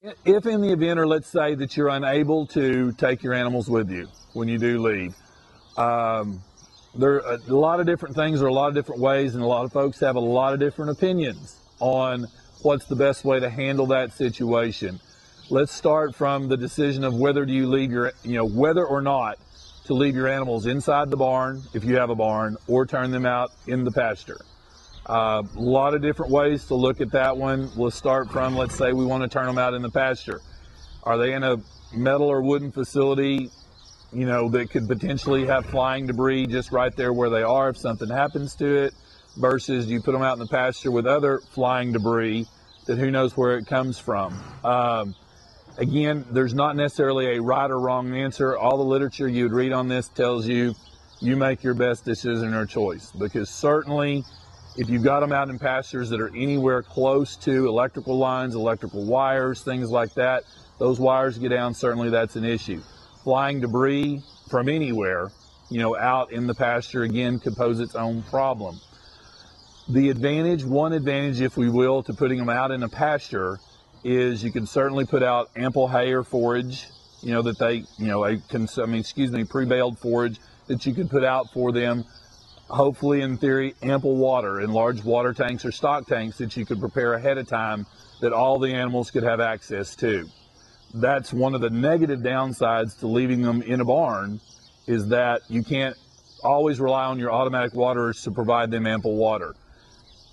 If in the event, or let's say that you're unable to take your animals with you when you do leave, there are a lot of different things or a lot of different ways, and a lot of folks have a lot of different opinions on what's the best way to handle that situation. Let's start from the decision of whether do you leave your, whether or not to leave your animals inside the barn, if you have a barn, or turn them out in the pasture. A lot of different ways to look at that one. We'll start from, let's say we want to turn them out in the pasture. Are they in a metal or wooden facility, that could potentially have flying debris just right there where they are if something happens to it, versus you put them out in the pasture with other flying debris that who knows where it comes from. Again, there's not necessarily a right or wrong answer. All the literature you would read on this tells you, you make your best decision or choice, because certainly if you've got them out in pastures that are anywhere close to electrical lines, electrical wires, things like that, those wires get down, certainly that's an issue. Flying debris from anywhere, out in the pasture, again, could pose its own problem. One advantage, if we will, to putting them out in a pasture is you can certainly put out ample hay or forage, pre-baled forage that you can put out for them. Hopefully, in theory, ample water in large water tanks or stock tanks that you could prepare ahead of time that all the animals could have access to. That's one of the negative downsides to leaving them in a barn, is that you can't always rely on your automatic waterers to provide them ample water.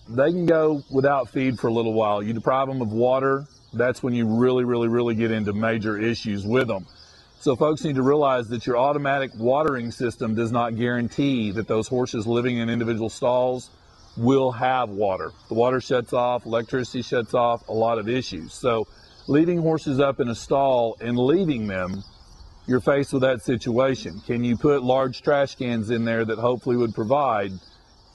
They can go without feed for a little while. You deprive them of water, that's when you really get into major issues with them. So folks need to realize that your automatic watering system does not guarantee that those horses living in individual stalls will have water. The water shuts off, electricity shuts off, a lot of issues. So leaving horses up in a stall and leaving them, you're faced with that situation. Can you put large trash cans in there that hopefully would provide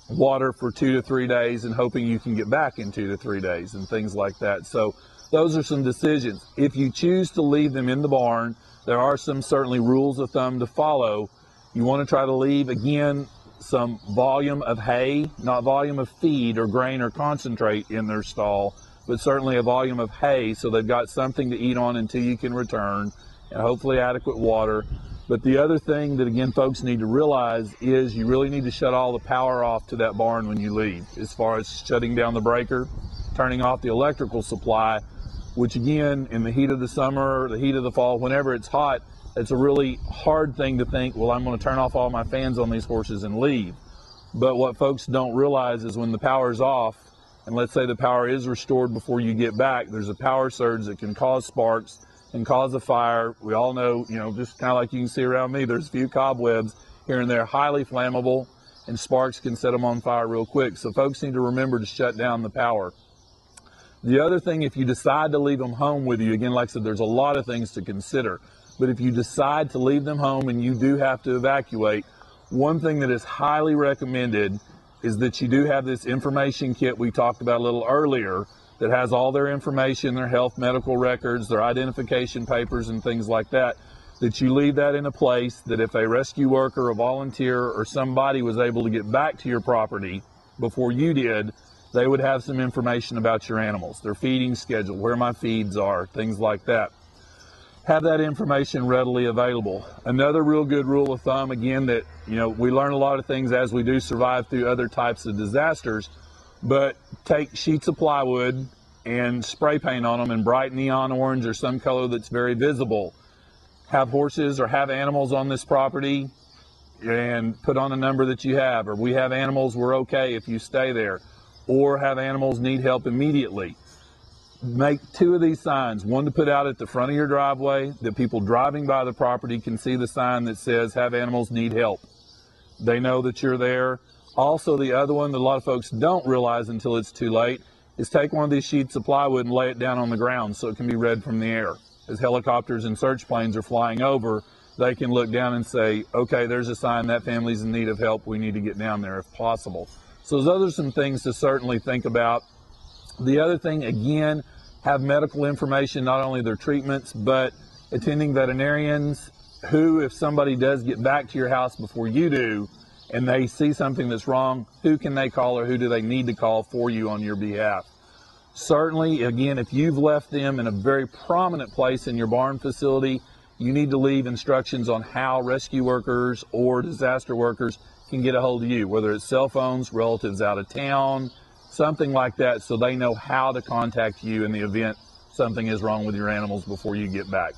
water for 2 to 3 days and hoping you can get back in 2 to 3 days and things like that? So those are some decisions. If you choose to leave them in the barn, there are some certainly rules of thumb to follow. You want to try to leave, again, some volume of hay, not volume of feed or grain or concentrate in their stall, but certainly a volume of hay so they've got something to eat on until you can return, and hopefully adequate water. But the other thing that, again, folks need to realize is you really need to shut all the power off to that barn when you leave, as far as shutting down the breaker, turning off the electrical supply, which again, in the heat of the summer, the heat of the fall, whenever it's hot, it's a really hard thing to think, well, I'm going to turn off all my fans on these horses and leave. But what folks don't realize is when the power's off, and let's say the power is restored before you get back, there's a power surge that can cause sparks and cause a fire. We all know, just kind of like you can see around me, there's a few cobwebs here and there, highly flammable, and sparks can set them on fire real quick. So folks need to remember to shut down the power. The other thing, if you decide to leave them home with you, again, like I said, there's a lot of things to consider. But if you decide to leave them home and you do have to evacuate, one thing that is highly recommended is that you do have this information kit we talked about a little earlier that has all their information, their health, medical records, their identification papers and things like that, that you leave that in a place that if a rescue worker, a volunteer, or somebody was able to get back to your property before you did, they would have some information about your animals, their feeding schedule, where my feeds are, things like that. Have that information readily available. Another real good rule of thumb, again, that we learn a lot of things as we do survive through other types of disasters, but take sheets of plywood and spray paint on them in bright neon orange or some color that's very visible. Have horses or have animals on this property and put on a number that you have, or we have animals, we're okay if you stay there. Or have animals need help immediately. Make 2 of these signs, one to put out at the front of your driveway that people driving by the property can see the sign that says have animals need help. They know that you're there. Also, the other one that a lot of folks don't realize until it's too late is take one of these sheets of plywood and lay it down on the ground so it can be read from the air. As helicopters and search planes are flying over, they can look down and say, okay, there's a sign that family's in need of help. We need to get down there if possible. So those are some things to certainly think about. The other thing, again, have medical information, not only their treatments, but attending veterinarians who, if somebody does get back to your house before you do, and they see something that's wrong, who can they call or who do they need to call for you on your behalf? Certainly, again, if you've left them in a very prominent place in your barn facility, you need to leave instructions on how rescue workers or disaster workers can get a hold of you, whether it's cell phones, relatives out of town, something like that, so they know how to contact you in the event something is wrong with your animals before you get back.